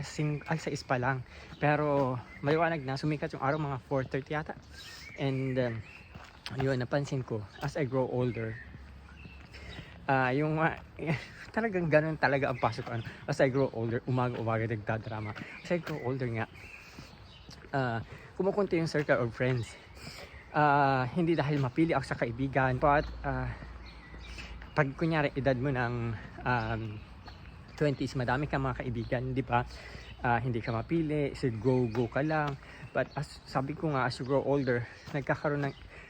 6 pa lang. Pero maliwanag na, sumikat yung araw mga 4:30 yata. And yun, napansin ko as I grow older, yung talagang ganun talaga ang pasok ko. As I grow older, umaga nagdadrama. As I grow older nga, kumukunti yung circle of friends. Hindi dahil mapili ako sa kaibigan, but pag kunyari edad mo ng 20s, madami kang mga kaibigan, di ba? Hindi ka mapili, so go ka lang. But sabi ko nga, as you grow older, nagkakaroon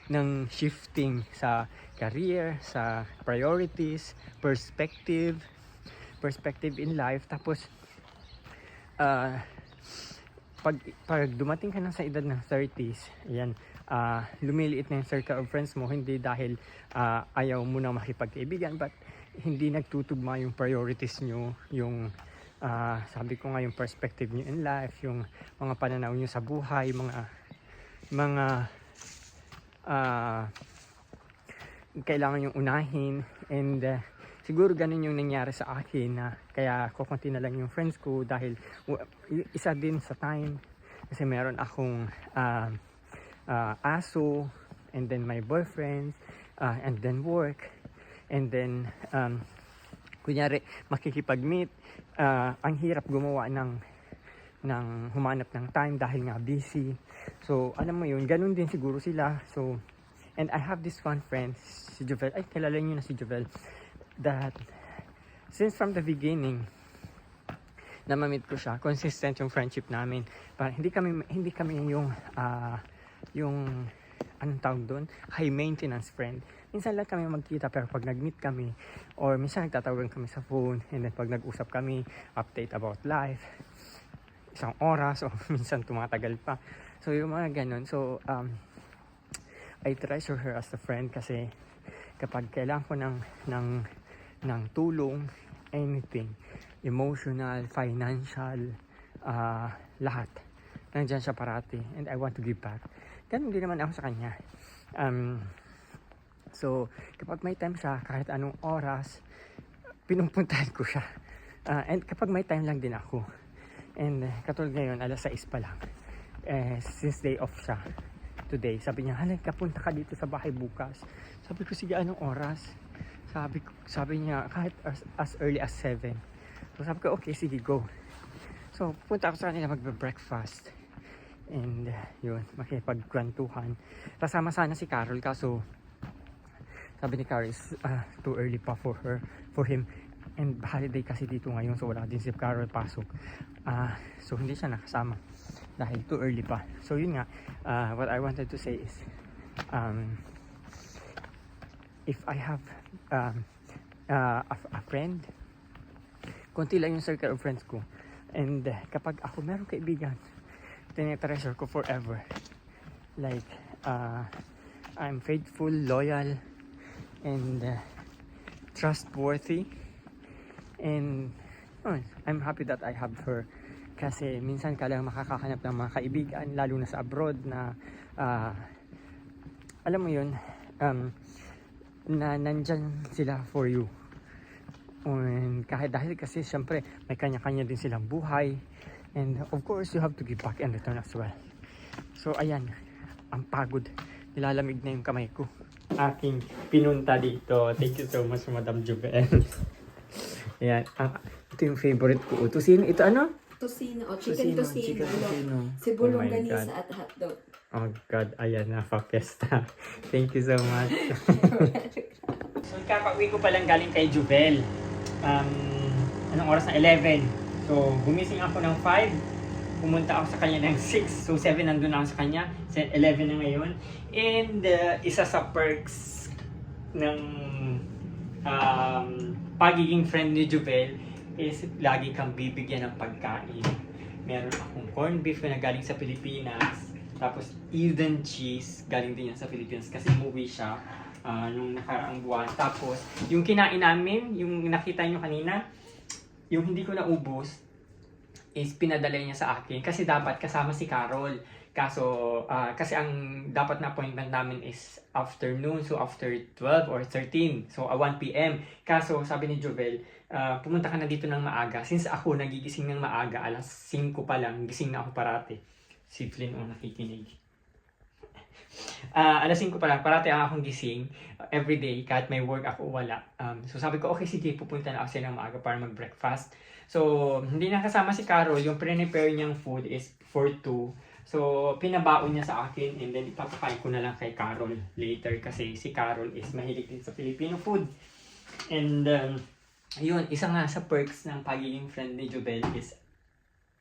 ng shifting sa career, sa priorities, perspective in life. Tapos pag dumating ka na sa edad ng 30s, ayan, lumiliit na yung circle of friends mo, hindi dahil ayaw mo na makipagkaibigan, but hindi nagtutugma yung priorities nyo, yung sabi ko nga, yung perspective nyo in life, yung mga pananaw nyo sa buhay, mga kailangan yung unahin. And siguro ganun yung nangyari sa akin, na kaya kukunti na lang yung friends ko, dahil isa din sa time, kasi meron akong aso, and then my boyfriend, and then work, and then kunyari makikipag-meet, ang hirap gumawa ng humanap ng time dahil nga busy. So alam mo yun, ganun din siguro sila. So, and I have this one friend, si Jovel. Ay, kilala niyo na si Jovel, that since from the beginning na ma-meet ko siya, consistent yung friendship namin. Para hindi kami yung anong tawag doon, high maintenance friend. Minsan lang kami magkita, pero pag nag-meet kami, or minsan nagtatawagan kami sa phone, and then pag nag-usap kami, update about life, 1 oras, o minsan tumatagal pa. So yung mga ganun. So I treasure her as a friend, kasi kapag kailangan ko ng tulong, anything, emotional, financial, lahat, nandiyan siya parati, and I want to give back. Ganun din naman ako sa kanya. So kapag may time siya, kahit anong oras, pinupuntahan ko siya. And kapag may time lang din ako, and katulad ngayon, 6:00 pa lang, since day off siya today, sabi niya, halika, punta ka dito sa bahay bukas. Sabi ko, sige, anong oras? Sabi niya, kahit as early as 7. So sabi ko, okay, sige, go. So punta ako sa kanila, magbe-breakfast, and yun, makipagkwentuhan. Kasama sana si Carol, kaso sabi ni Carol, too early pa for him, and holiday kasi dito ngayon, so wala din si Carol pasok. So hindi siya nakasama dahil too early pa. So yun nga, what I wanted to say is, if I have a friend, konti lang yung circle of friends ko, and kapag ako meron kaibigan, tinetreasure ko forever. Like I'm faithful, loyal, and trustworthy, and I'm happy that I have her. Kasi minsan ka lang makakahanap ng mga kaibigan, lalo na sa abroad, na alam mo yun, na nandyan sila for you. And kahit dahil kasi syempre may kanya-kanya din silang buhay, and of course you have to give back and return as well. So ayan, ang pagod, nilalamig na yung kamay ko. Aking pinunta dito. Thank you so much, Madam Jovel. Ayan, ito yung favorite ko. Tusino, ito ano? Tocino, chicken tocino. Sibulong ganisa at hotdog. Oh God, ayan na, pa-fiesta. Thank you so much. So kakauwi ko palang galing kay Jovel. Anong oras na? 11. So gumising ako ng 5. Pumunta ako sa kanya ng 6. So 7 nandun ako sa kanya. 11 na ngayon. And isa sa perks ng pagiging friend ni Jovel is lagi kang bibigyan ng pagkain. Meron akong corned beef na galing sa Pilipinas. Tapos Eden cheese, galing din yan sa Philippines kasi umuwi siya nung nakaraang buwan. Tapos yung kinain namin, yung nakita nyo kanina, yung hindi ko naubos, is pinadala niya sa akin kasi dapat kasama si Carol. Kaso, kasi ang dapat na appointment namin is afternoon, so after 12 or 13, so 1 p.m. Kaso, sabi ni Jovel, pumunta ka na dito ng maaga. Since ako nagigising ng maaga, alas 5 pa lang, gising na ako parati. Si Flynn ang nakikinig. Alas 5 pa lang, parati ang akong gising everyday, kahit may work ako wala. So sabi ko, okay, sige, pupunta na ako ng maaga para mag-breakfast. So, hindi na kasama si Carol, yung pre-prepare niyang food is for 2. So, pinabaon niya sa akin and then ipapakain ko na lang kay Carol later kasi si Carol is mahilig din sa Filipino food. And, yun, isa nga sa perks ng pagiging friend ni Jovel is,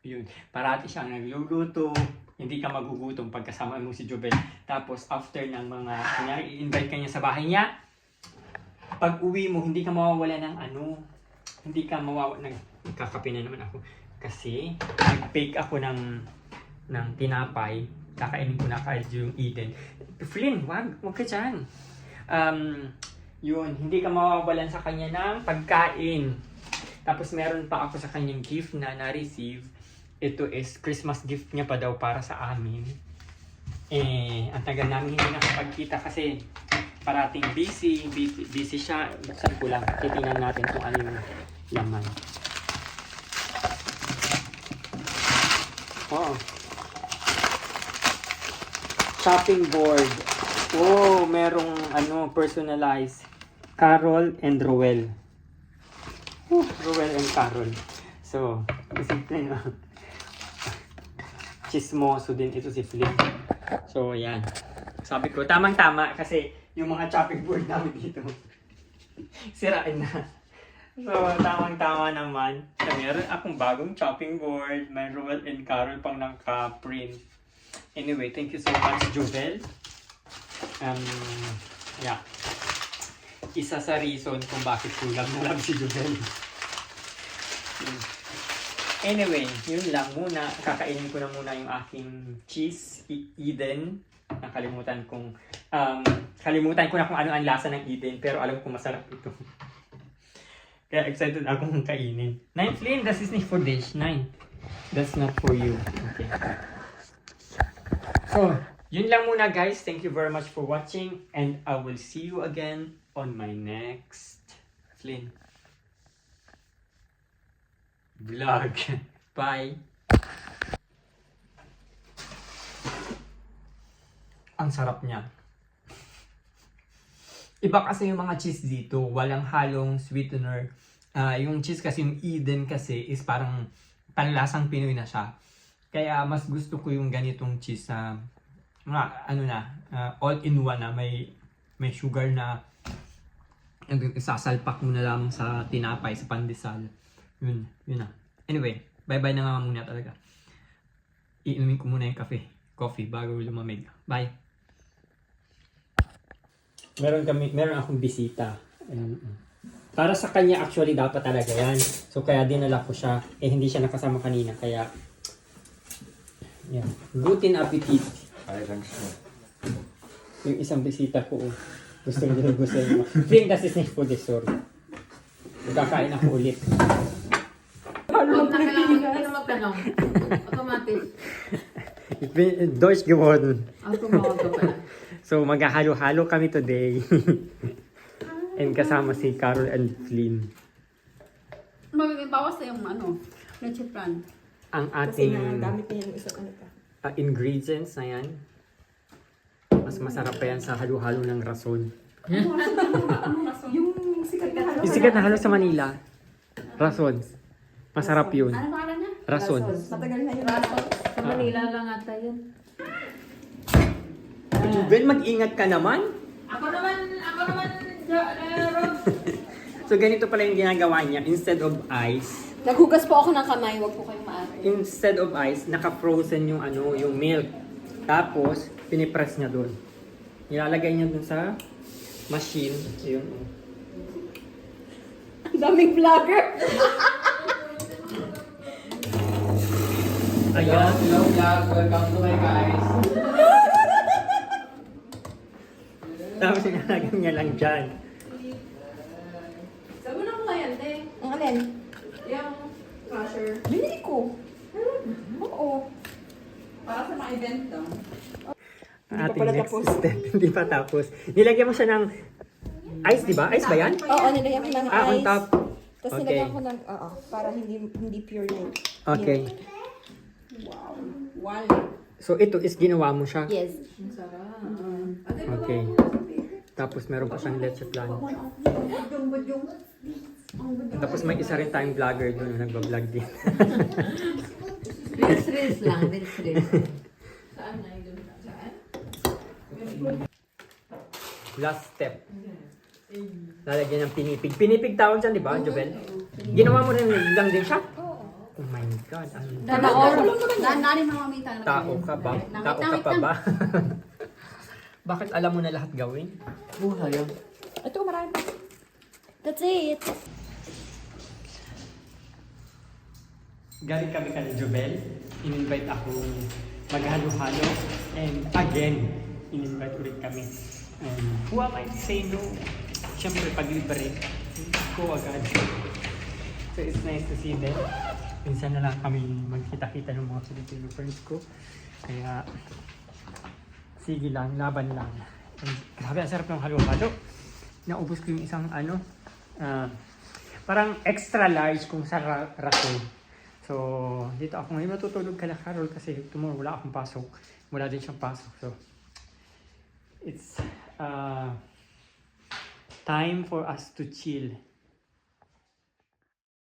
yun, parati siyang nagluluto, hindi ka magugutom pagkasama mo si Jovel. Tapos, after ng mga, kunyari, i-invite ka niya sa bahay niya, pag uwi mo, hindi ka mawawala ng hindi ka mawawala, nagkakape na naman ako. Kasi, nag-bake ako ng tinapay, kakainin ko na kahit yung Eden. Flynn, wag ka dyan. Yun, hindi ka mawawalan sa kanya ng pagkain. Tapos meron pa ako sa kanyang gift na na-receive. Ito is Christmas gift niya pa daw para sa amin. Ang tagal namin hindi nakapagkita kasi parating busy siya. Buksan ko lang, titingnan natin kung ano yung laman. Oh. Chopping board. Oh, merong personalized. Carol and Roel. Roel and Carol. So, simple na. Chismoso din ito si Flip. So, yan. Sabi ko, tamang-tama kasi yung mga chopping board namin dito sirain na. So, tamang-tama naman. So, meron akong bagong chopping board. May Roel and Carol pang naka-print. Anyway, thank you so much, Jovel. Yeah. Isa sa reason kung bakit kulang na lang si Jovel. Anyway, yun lang muna. Kakainin ko na muna yung aking cheese Eden. Kalimutan ko na kung ano ang lasa ng Eden, pero alam ko masarap ito. Kaya excited akong kainin. 9, Flynn, this is not for dish. 9. That's not for you. Okay. So, yun lang muna guys. Thank you very much for watching and I will see you again on my next Flynn vlog. Bye! Ang sarap niya. Iba kasi yung mga cheese dito. Walang halong sweetener. Yung cheese kasi, yung Eden kasi is parang panlasang Pinoy na siya. Kaya mas gusto ko yung ganitong cheese na all-in-one na may sugar na isasalpak mo na lang sa tinapay, sa pandesal. Yun na. Anyway, bye-bye na nga muna talaga. Iinumin ko muna yung coffee bago lumamig. Bye! Meron akong bisita. Para sa kanya actually dapat talaga yan. So kaya dinala ko siya. Hindi siya nakasama kanina. Kaya, yan. Guten Appetit! Yung isang bisita ko. Gusto mo. Flynn, das ist nicht for this, sorry. Magkakain ako ulit. Huwag na kailangan magtanong. Automatic. Ich bin Deutsch geworden. Tumawag ka pala. So, maghahalo-halo kami today. And kasama si Carol and Flynn. Magiging bawas na yung leche plan. Ang Kasi ating gamit niya yung isang pa. ingredients na yan. Mas masarap pa yan sa halo-halo ng rason. Yung sikat na halo. Yung sikat na halo sa Manila. Rason. Masarap yun. Ano pangalan niya? Rason. Matagal na yun. Raso. Sa Manila lang ata yun. Ben, mag-ingat ka naman. Ako naman, Rob. So, ganito pala yung ginagawa niya. Instead of ice, Naghugas po ako ng kamay, wag po kayong maaari. instead of ice, naka-frozen yung yung milk. Tapos, pinipress niya doon. Nilalagay niya doon sa machine. Yun. Ang daming vlogger. Ayan. Hello vlog, welcome to my guys. Tapos, nilalagay niya lang dyan. Sabi na ko yan, te. Ang alin? Yung crusher. Binili ko. Oo. Para sa mga event daw. Ang pa ating pala next tapos. step. Hindi pa tapos. Nilagyan mo siya ng ice, di ba? Ice ba yan? Oo, nilagyan ko ng Ah, on ice. top. Tapos Okay. nilagyan ko ng, para hindi pure milk. Okay. Wow. Wow. So, ito is ginawa mo siya. Yes. Okay. Tapos meron pa siyang leche plan. Tapos may isa rin tayong vlogger doon na nagbablog din. Reels lang, reels. Last step. Lalagyan ng pinipig. Pinipig tawag dyan, di ba, Jobel? Ginawa mo rin lang din siya? Oh my God. Nani mamamita. Tao ka ba? Tao ka pa ba? Bakit alam mo na lahat gawin? Buhay yan. Ito, marami pa. That's it. Galing kami kay Jobel. In-invite ako maghalo-halo. And again, in-invite ulit kami. And who am I to say no? Siyempre, pag libre, go agad. So it's nice to see them. Minsan na lang kami magkita-kita ng mga Filipino friends ko. Kaya, sige lang, laban lang. And, grabe, ang sarap ng halo-halo. Naubos ko yung isang parang extra large kung sa raso. So, dito ako ngayon matutulog kala Carol kasi tomorrow wala akong pasok. Wala din siyang pasok. So, it's time for us to chill.